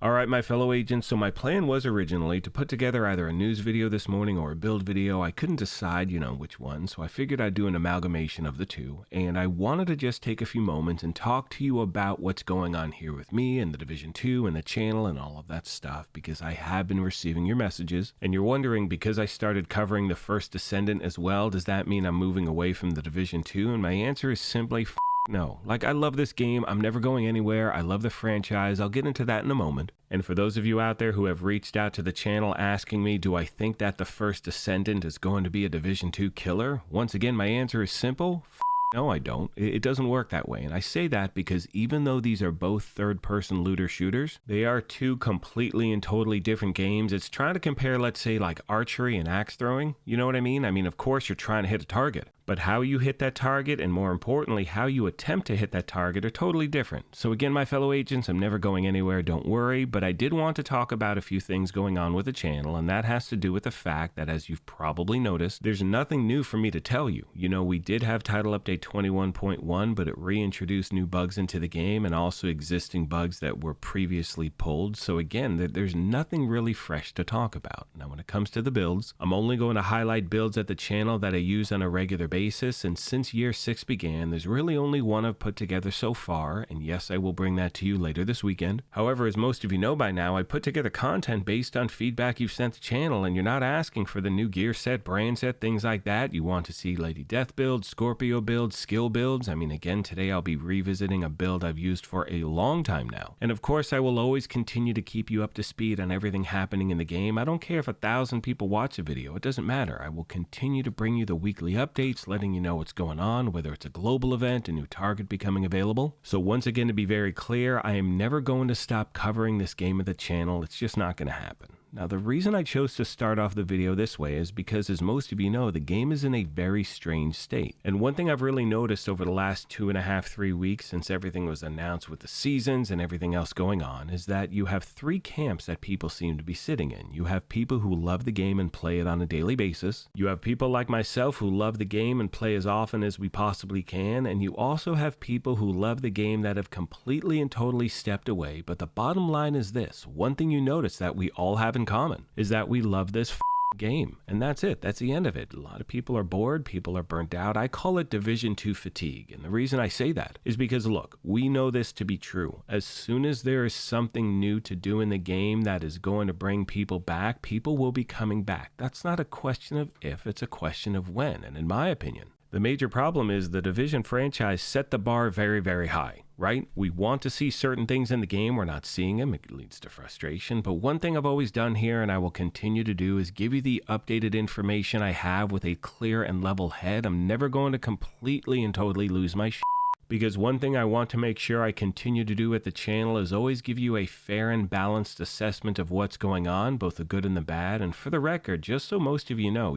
Alright, my fellow agents, so my plan was originally to put together either a news video this morning or a build video. I couldn't decide, which one, so I figured I'd do an amalgamation of the two, and I wanted to just take a few moments and talk to you about what's going on here with me and the Division 2 and the channel and all of that stuff, because I have been receiving your messages, and you're wondering, because I started covering the First Descendant as well, does that mean I'm moving away from the Division 2? And my answer is simply no. Like, I love this game. I'm never going anywhere. I love the franchise. I'll get into that in a moment. And for those of you out there who have reached out to the channel asking me, do I think that the First Descendant is going to be a Division 2 killer? Once again, my answer is simple. No, I don't. It doesn't work that way. And I say that because even though these are both third-person looter shooters, they are two completely and totally different games. It's trying to compare, let's say, like archery and axe throwing. You know what I mean? I mean, of course, you're trying to hit a target. But how you hit that target, and more importantly, how you attempt to hit that target, are totally different. So again, my fellow agents, I'm never going anywhere, don't worry, but I did want to talk about a few things going on with the channel, and that has to do with the fact that, as you've probably noticed, there's nothing new for me to tell you. We did have Title Update 21.1, but it reintroduced new bugs into the game, and also existing bugs that were previously pulled. So again, there's nothing really fresh to talk about. Now, when it comes to the builds, I'm only going to highlight builds at the channel that I use on a regular basis, and since year 6 began, there's really only one I've put together so far, and yes, I will bring that to you later this weekend. However, as most of you know by now, I put together content based on feedback you've sent the channel, and you're not asking for the new gear set, brand set, things like that. You want to see Lady Death builds, Scorpio builds, skill builds. I mean, again, today I'll be revisiting a build I've used for a long time now. And of course, I will always continue to keep you up to speed on everything happening in the game. I don't care if 1,000 people watch a video, it doesn't matter. I will continue to bring you the weekly updates, letting you know what's going on, whether it's a global event, a new target becoming available. So once again, to be very clear, I am never going to stop covering this game of the channel. It's just not going to happen. Now, the reason I chose to start off the video this way is because, as most of you know, the game is in a very strange state. And one thing I've really noticed over the last 2.5, 3 weeks since everything was announced with the seasons and everything else going on is that you have 3 camps that people seem to be sitting in. You have people who love the game and play it on a daily basis. You have people like myself who love the game and play as often as we possibly can. And you also have people who love the game that have completely and totally stepped away. But the bottom line is this. One thing you notice that we all have in common is that we love this game, and that's it. That's the end of it. A lot of people are bored, people are burnt out. I call it Division 2 fatigue, and the reason I say that is because, look, we know this to be true. As soon as there is something new to do in the game that is going to bring people back, people will be coming back. That's not a question of if, it's a question of when, and in my opinion, the major problem is the Division franchise set the bar very, very high, right? We want to see certain things in the game. We're not seeing them. It leads to frustration. But one thing I've always done here, and I will continue to do, is give you the updated information I have with a clear and level head. I'm never going to completely and totally lose my shit. Because one thing I want to make sure I continue to do at the channel is always give you a fair and balanced assessment of what's going on, both the good and the bad. And for the record, just so most of you know,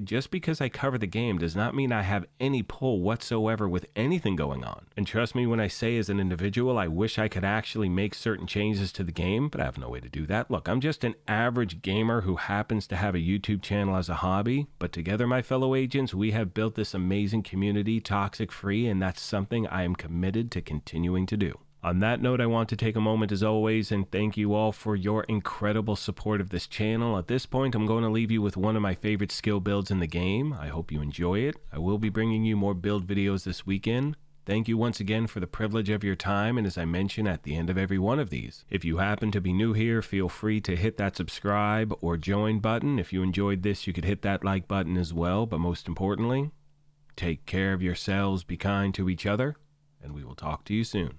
just because I cover the game does not mean I have any pull whatsoever with anything going on. And trust me when I say, as an individual, I wish I could actually make certain changes to the game, but I have no way to do that. Look, I'm just an average gamer who happens to have a YouTube channel as a hobby, but together, my fellow agents, we have built this amazing community, toxic free, and that's something I am committed to continuing to do. On that note, I want to take a moment as always and thank you all for your incredible support of this channel. At this point, I'm going to leave you with one of my favorite skill builds in the game. I hope you enjoy it. I will be bringing you more build videos this weekend. Thank you once again for the privilege of your time, and as I mention at the end of every one of these, if you happen to be new here, feel free to hit that subscribe or join button. If you enjoyed this, you could hit that like button as well, but most importantly, take care of yourselves, be kind to each other, and we will talk to you soon.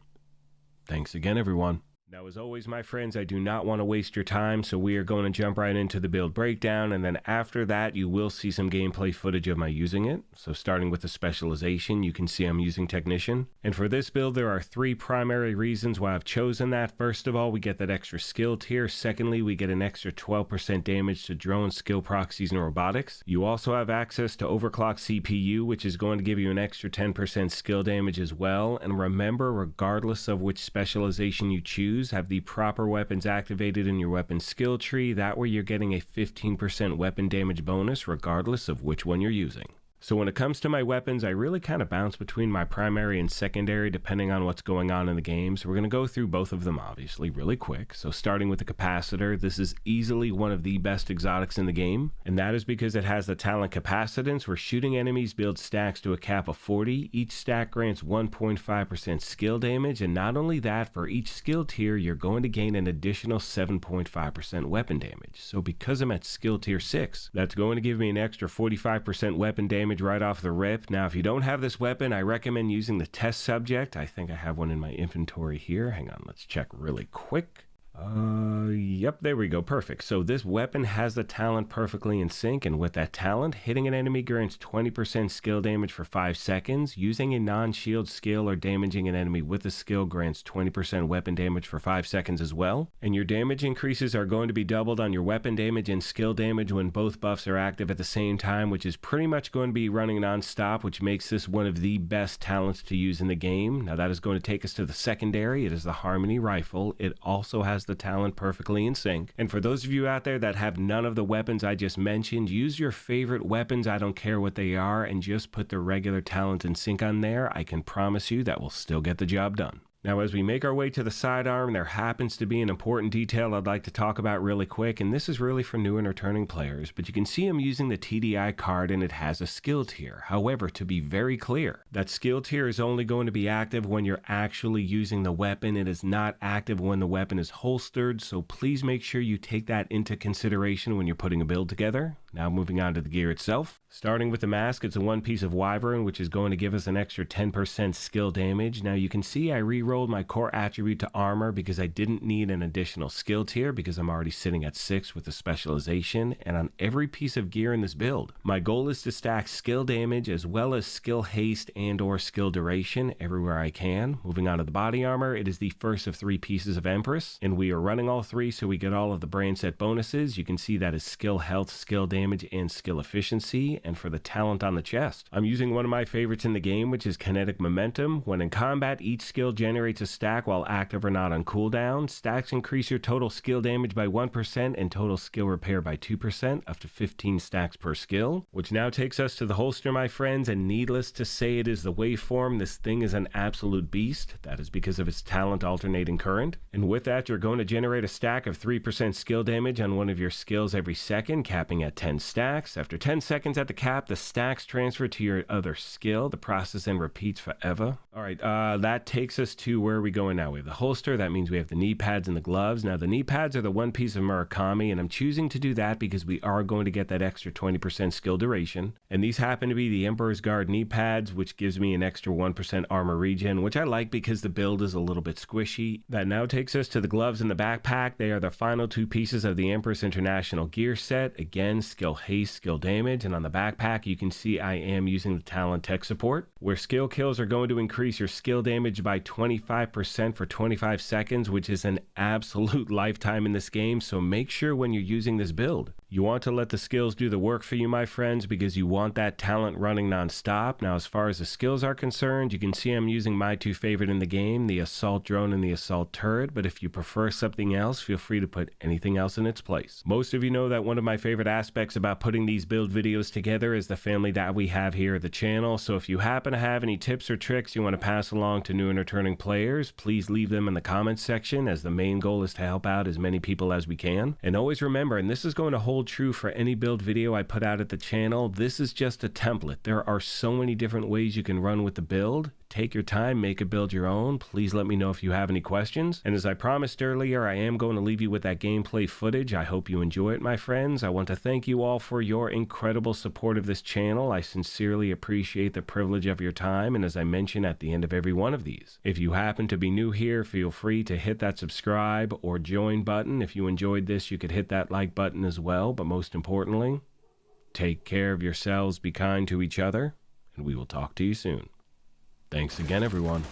Thanks again, everyone. Now, as always, my friends, I do not want to waste your time, so we are going to jump right into the build breakdown, and then after that, you will see some gameplay footage of my using it. So starting with the specialization, you can see I'm using Technician. And for this build, there are 3 primary reasons why I've chosen that. First of all, we get that extra skill tier. Secondly, we get an extra 12% damage to drones, skill proxies, and robotics. You also have access to overclock CPU, which is going to give you an extra 10% skill damage as well. And remember, regardless of which specialization you choose, have the proper weapons activated in your weapon skill tree. That way you're getting a 15% weapon damage bonus regardless of which one you're using. So when it comes to my weapons, I really kind of bounce between my primary and secondary depending on what's going on in the game. So we're going to go through both of them obviously really quick. So starting with the capacitor, this is easily one of the best exotics in the game. And that is because it has the talent capacitance where shooting enemies builds stacks to a cap of 40. Each stack grants 1.5% skill damage. And not only that, for each skill tier, you're going to gain an additional 7.5% weapon damage. So because I'm at skill tier 6, that's going to give me an extra 45% weapon damage right off the rip. Now, if you don't have this weapon, I recommend using the test subject. I think I have one in my inventory here. Hang on, let's check really quick. Yep, there we go. Perfect. So this weapon has the talent perfectly in sync, and with that talent, hitting an enemy grants 20% skill damage for 5 seconds. Using a non-shield skill or damaging an enemy with a skill grants 20% weapon damage for 5 seconds as well. And your damage increases are going to be doubled on your weapon damage and skill damage when both buffs are active at the same time, which is pretty much going to be running non-stop, which makes this one of the best talents to use in the game. Now that is going to take us to the secondary. It is the Harmony Rifle. It also has the talent perfectly in sync. And for those of you out there that have none of the weapons I just mentioned, use your favorite weapons, I don't care what they are, and just put the regular talent in sync on there. I can promise you that will still get the job done. Now, as we make our way to the sidearm, there happens to be an important detail I'd like to talk about really quick, and this is really for new and returning players, but you can see I'm using the TDI card and it has a skill tier. However, to be very clear, that skill tier is only going to be active when you're actually using the weapon. It is not active when the weapon is holstered, so please make sure you take that into consideration when you're putting a build together. Now moving on to the gear itself. Starting with the mask, it's a one piece of Wyvern, which is going to give us an extra 10% skill damage. Now you can see I re-rolled my core attribute to armor because I didn't need an additional skill tier because I'm already sitting at 6 with the specialization. And on every piece of gear in this build, my goal is to stack skill damage as well as skill haste and or skill duration everywhere I can. Moving on to the body armor, it is the first of 3 pieces of Empress, and we are running all 3 so we get all of the brand set bonuses. You can see that is skill health, skill damage, and skill efficiency. And for the talent on the chest, I'm using one of my favorites in the game, which is Kinetic Momentum. When in combat, each skill generates a stack while active or not on cooldown. Stacks increase your total skill damage by 1% and total skill repair by 2%, up to 15 stacks per skill. Which now takes us to the holster, my friends, and needless to say, it is the waveform. This thing is an absolute beast. That is because of its talent alternating current. And with that, you're going to generate a stack of 3% skill damage on one of your skills every second, capping at 10 stacks. After 10 seconds at the cap, the stacks transfer to your other skill. The process then repeats forever. All right, that takes us to where are we going now? We have the holster. That means we have the knee pads and the gloves. Now, the knee pads are the one piece of Murakami, and I'm choosing to do that because we are going to get that extra 20% skill duration. And these happen to be the Emperor's Guard knee pads, which gives me an extra 1% armor regen, which I like because the build is a little bit squishy. That now takes us to the gloves and the backpack. They are the final 2 pieces of the Empress International gear set. Again, skill haste, skill damage, and on the backpack you can see I am using the talent tech support, where skill kills are going to increase your skill damage by 25% for 25 seconds, which is an absolute lifetime in this game. So make sure when you're using this build, you want to let the skills do the work for you, my friends, because you want that talent running non-stop. Now, as far as the skills are concerned, you can see I'm using my 2 favorite in the game, the assault drone and the assault turret, but if you prefer something else, feel free to put anything else in its place. Most of you know that one of my favorite aspects about putting these build videos together is the family that we have here at the channel. So if you happen to have any tips or tricks you want to pass along to new and returning players, please leave them in the comments section, as the main goal is to help out as many people as we can. And always remember, and this is going to hold true for any build video I put out at the channel, this is just a template. There are so many different ways you can run with the build. Take your time, make a build your own. Please let me know if you have any questions. And as I promised earlier, I am going to leave you with that gameplay footage. I hope you enjoy it, my friends. I want to thank you all for your incredible support of this channel. I sincerely appreciate the privilege of your time, and as I mention at the end of every one of these, if you happen to be new here, feel free to hit that subscribe or join button. If you enjoyed this, you could hit that like button as well, but most importantly, take care of yourselves, be kind to each other, and we will talk to you soon. Thanks again, everyone.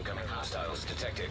Incoming hostiles detected.